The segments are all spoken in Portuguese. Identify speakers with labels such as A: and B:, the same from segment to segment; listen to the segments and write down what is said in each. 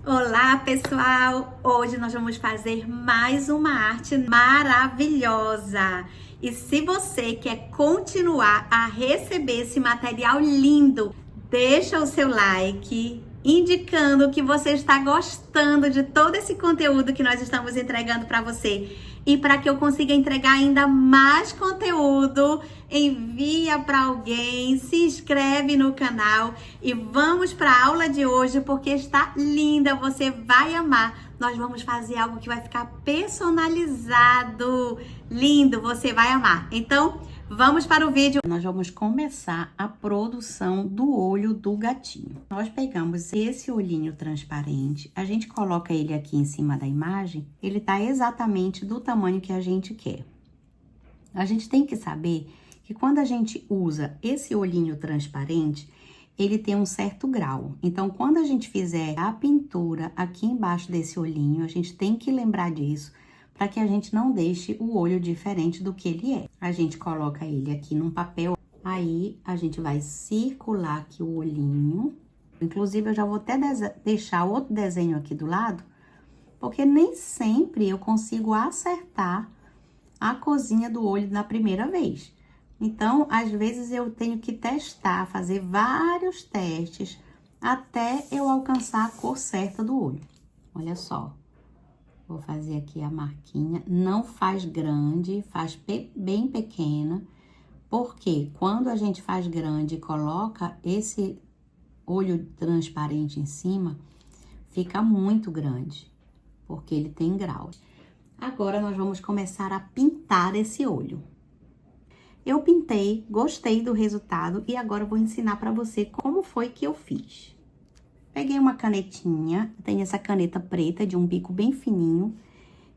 A: Olá, pessoal! Hoje nós vamos fazer mais uma arte maravilhosa. E se você quer continuar a receber esse material lindo, deixa o seu like, indicando que você está gostando de todo esse conteúdo que nós estamos entregando para você. E para que eu consiga entregar ainda mais conteúdo, envia para alguém, se inscreve no canal e vamos para a aula de hoje porque está linda, você vai amar. Nós vamos fazer algo que vai ficar personalizado, lindo, você vai amar. Então, vamos para o vídeo. Nós vamos começar a produção do olho do gatinho. Nós pegamos esse olhinho transparente, a gente coloca ele aqui em cima da imagem, ele tá exatamente do tamanho que a gente quer. A gente tem que saber que quando a gente usa esse olhinho transparente, ele tem um certo grau. Então, quando a gente fizer a pintura aqui embaixo desse olhinho, a gente tem que lembrar disso, para que a gente não deixe o olho diferente do que ele é. A gente coloca ele aqui num papel, aí a gente vai circular aqui o olhinho. Inclusive, eu já vou até deixar outro desenho aqui do lado, porque nem sempre eu consigo acertar a corzinha do olho na primeira vez. Então, às vezes eu tenho que testar, fazer vários testes até eu alcançar a cor certa do olho. Olha só. Vou fazer aqui a marquinha, não faz grande, faz bem pequena, porque quando a gente faz grande e coloca esse olho transparente em cima, fica muito grande, porque ele tem graus. Agora, nós vamos começar a pintar esse olho. Eu pintei, gostei do resultado e agora eu vou ensinar para você como foi que eu fiz. Peguei uma canetinha, tem essa caneta preta de um bico bem fininho,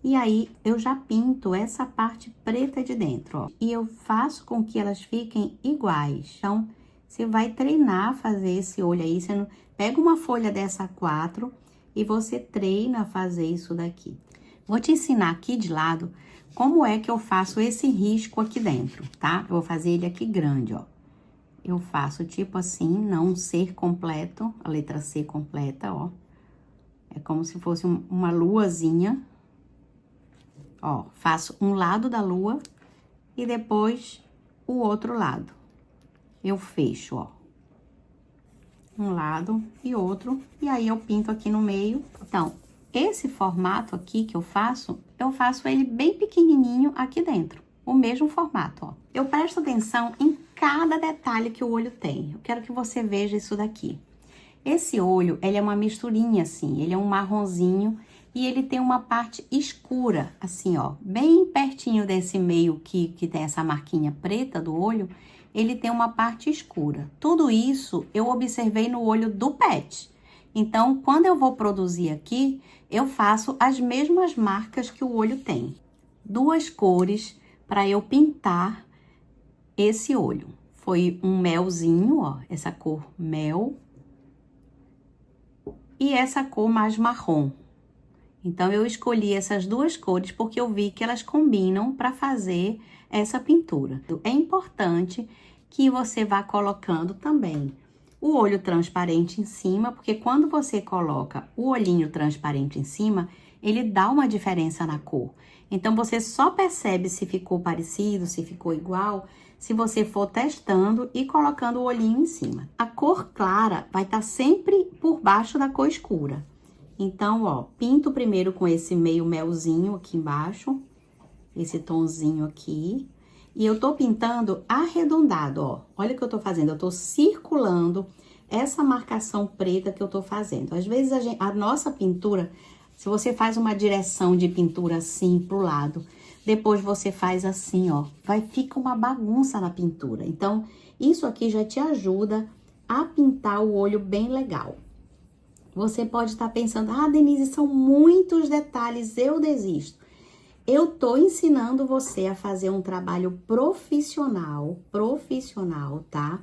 A: e aí eu já pinto essa parte preta de dentro, ó. E eu faço com que elas fiquem iguais. Então, você vai treinar a fazer esse olho aí, você não... Pega uma folha dessa A4 e você treina a fazer isso daqui. Vou te ensinar aqui de lado como é que eu faço esse risco aqui dentro, tá? Eu vou fazer ele aqui grande, ó. Eu faço tipo assim, não ser completo, a letra C completa, ó. É como se fosse uma luazinha. Ó, faço um lado da lua e depois o outro lado. Eu fecho, ó. Um lado e outro, e aí eu pinto aqui no meio. Então, esse formato aqui que eu faço ele bem pequenininho aqui dentro. O mesmo formato, ó. Eu presto atenção em cada detalhe que o olho tem. Eu quero que você veja isso daqui. Esse olho, ele é uma misturinha assim, ele é um marronzinho e ele tem uma parte escura, assim, ó, bem pertinho desse meio que tem essa marquinha preta do olho, ele tem uma parte escura. Tudo isso eu observei no olho do pet. Então, quando eu vou produzir aqui, eu faço as mesmas marcas que o olho tem. Duas cores para eu pintar esse olho. Foi um melzinho, ó, essa cor mel. E essa cor mais marrom. Então, eu escolhi essas duas cores porque eu vi que elas combinam para fazer essa pintura. É importante que você vá colocando também o olho transparente em cima, porque quando você coloca o olhinho transparente em cima, ele dá uma diferença na cor. Então, você só percebe se ficou parecido, se ficou igual, se você for testando e colocando o olhinho em cima. A cor clara vai estar sempre por baixo da cor escura. Então, ó, pinto primeiro com esse meio melzinho aqui embaixo, esse tonzinho aqui. E eu tô pintando arredondado, ó. Olha o que eu tô fazendo, eu tô circulando essa marcação preta que eu tô fazendo. Às vezes, a nossa pintura, se você faz uma direção de pintura assim pro lado, depois você faz assim, ó, fica uma bagunça na pintura. Então, isso aqui já te ajuda a pintar o olho bem legal. Você pode estar pensando, ah, Denise, são muitos detalhes, eu desisto. Eu tô ensinando você a fazer um trabalho profissional, tá?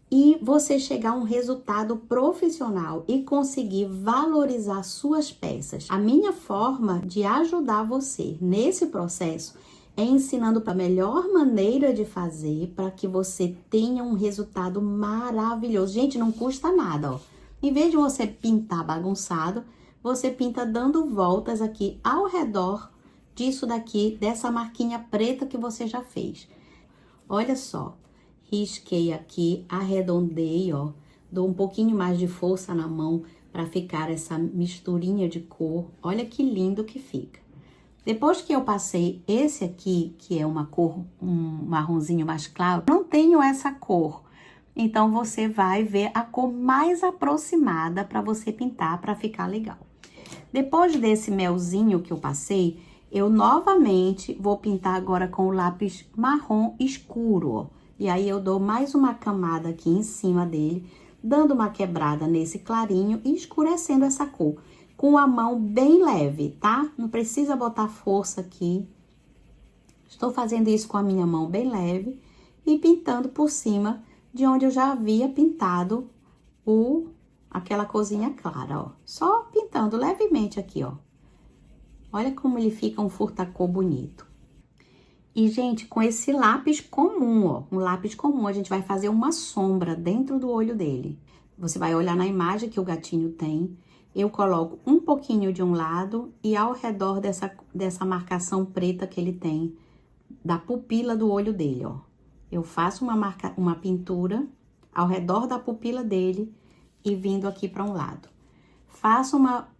A: E você chegar a um resultado profissional e conseguir valorizar suas peças. A minha forma de ajudar você nesse processo é ensinando a melhor maneira de fazer para que você tenha um resultado maravilhoso. Gente, não custa nada, ó. Em vez de você pintar bagunçado, você pinta dando voltas aqui ao redor disso daqui, dessa marquinha preta que você já fez. Olha só, risquei aqui, arredondei, ó, dou um pouquinho mais de força na mão para ficar essa misturinha de cor. Olha que lindo que fica. Depois que eu passei esse aqui, que é uma cor, um marronzinho mais claro, não tenho essa cor. Então, você vai ver a cor mais aproximada para você pintar, para ficar legal. Depois desse melzinho que eu passei, eu novamente vou pintar agora com o lápis marrom escuro, ó. E aí, eu dou mais uma camada aqui em cima dele, dando uma quebrada nesse clarinho e escurecendo essa cor. Com a mão bem leve, tá? Não precisa botar força aqui. Estou fazendo isso com a minha mão bem leve e pintando por cima de onde eu já havia pintado aquela corzinha clara, ó. Só pintando levemente aqui, ó. Olha como ele fica um furta-cor bonito. E, gente, com esse lápis comum, ó, um lápis comum, a gente vai fazer uma sombra dentro do olho dele. Você vai olhar na imagem que o gatinho tem. Eu coloco um pouquinho de um lado e ao redor dessa marcação preta que ele tem, da pupila do olho dele, ó. Eu faço uma pintura ao redor da pupila dele e vindo aqui para um lado. Faço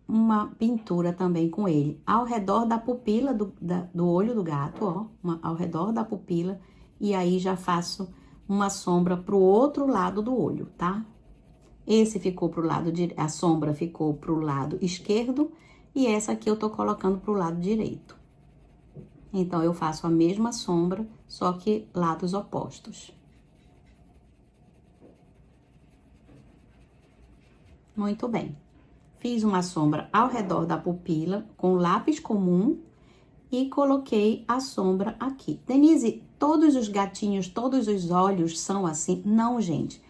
A: uma pintura também com ele ao redor da pupila do olho do gato, ó. Ao redor da pupila. E aí, já faço uma sombra pro outro lado do olho, tá? Esse ficou pro lado direito, a sombra ficou pro lado esquerdo e essa aqui eu tô colocando pro lado direito. Então, eu faço a mesma sombra, só que lados opostos. Muito bem. Fiz uma sombra ao redor da pupila com lápis comum e coloquei a sombra aqui. Denise, todos os gatinhos, todos os olhos são assim? Não, gente.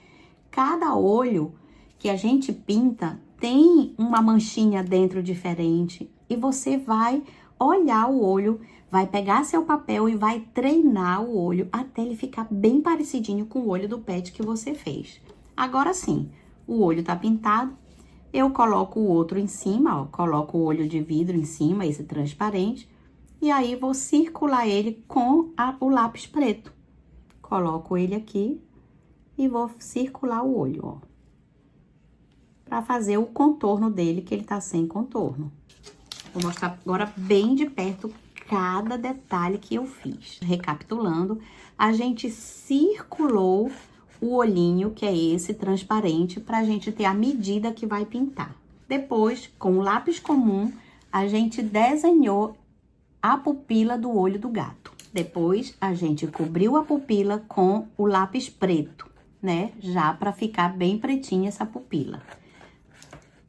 A: Cada olho que a gente pinta tem uma manchinha dentro diferente e você vai olhar o olho, vai pegar seu papel e vai treinar o olho até ele ficar bem parecidinho com o olho do pet que você fez. Agora sim, o olho tá pintado, eu coloco o outro em cima, ó, coloco o olho de vidro em cima, esse transparente, e aí vou circular ele com o lápis preto. Coloco ele aqui e vou circular o olho, ó, para fazer o contorno dele, que ele tá sem contorno. Vou mostrar agora bem de perto cada detalhe que eu fiz. Recapitulando, a gente circulou o olhinho, que é esse transparente, pra gente ter a medida que vai pintar. Depois, com o lápis comum, a gente desenhou a pupila do olho do gato. Depois, a gente cobriu a pupila com o lápis preto, né? Já pra ficar bem pretinha essa pupila.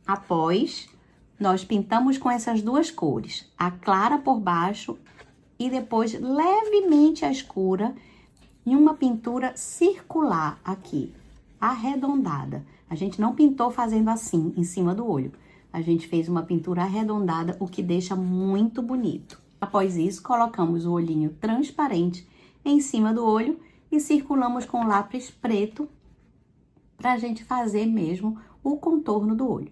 A: Após, nós pintamos com essas duas cores, a clara por baixo e depois levemente a escura, em uma pintura circular aqui, arredondada. A gente não pintou fazendo assim, em cima do olho. A gente fez uma pintura arredondada, o que deixa muito bonito. Após isso, colocamos o olhinho transparente em cima do olho e circulamos com lápis preto pra gente fazer mesmo o contorno do olho.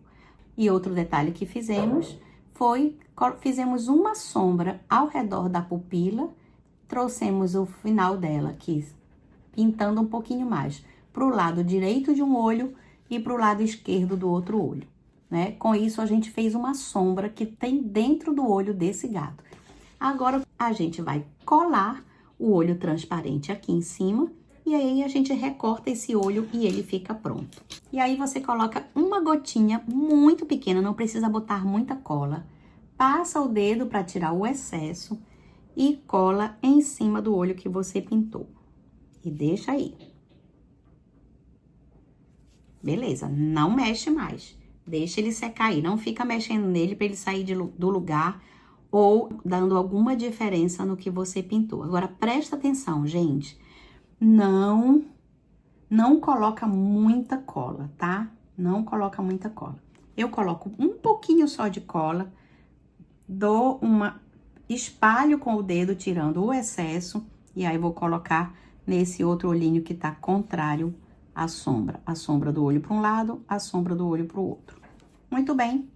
A: E outro detalhe que fizemos foi, fizemos uma sombra ao redor da pupila, trouxemos o final dela aqui, pintando um pouquinho mais pro lado direito de um olho e pro lado esquerdo do outro olho, né? Com isso, a gente fez uma sombra que tem dentro do olho desse gato. Agora, a gente vai colar o olho transparente aqui em cima e aí a gente recorta esse olho e ele fica pronto. E aí você coloca uma gotinha muito pequena, não precisa botar muita cola. Passa o dedo para tirar o excesso e cola em cima do olho que você pintou. E deixa aí. Beleza, não mexe mais. Deixa ele secar aí, não fica mexendo nele para ele sair do lugar ou dando alguma diferença no que você pintou. Agora, presta atenção, gente. Não coloca muita cola, tá? Não coloca muita cola. Eu coloco um pouquinho só de cola, espalho com o dedo, tirando o excesso, e aí vou colocar nesse outro olhinho que tá contrário a sombra do olho para um lado, a sombra do olho para o outro. Muito bem.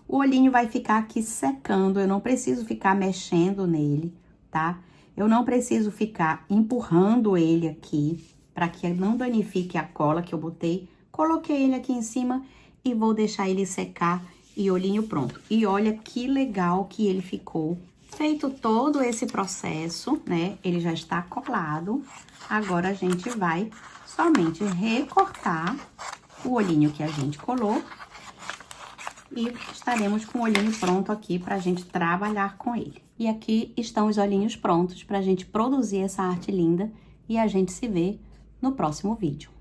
A: O olhinho vai ficar aqui secando, eu não preciso ficar mexendo nele, tá? Eu não preciso ficar empurrando ele aqui, para que não danifique a cola que eu botei. Coloquei ele aqui em cima e vou deixar ele secar e olhinho pronto. E olha que legal que ele ficou. Feito todo esse processo, né? Ele já está colado. Agora, a gente vai somente recortar o olhinho que a gente colou. E estaremos com o olhinho pronto aqui pra gente trabalhar com ele. E aqui estão os olhinhos prontos pra gente produzir essa arte linda. E a gente se vê no próximo vídeo.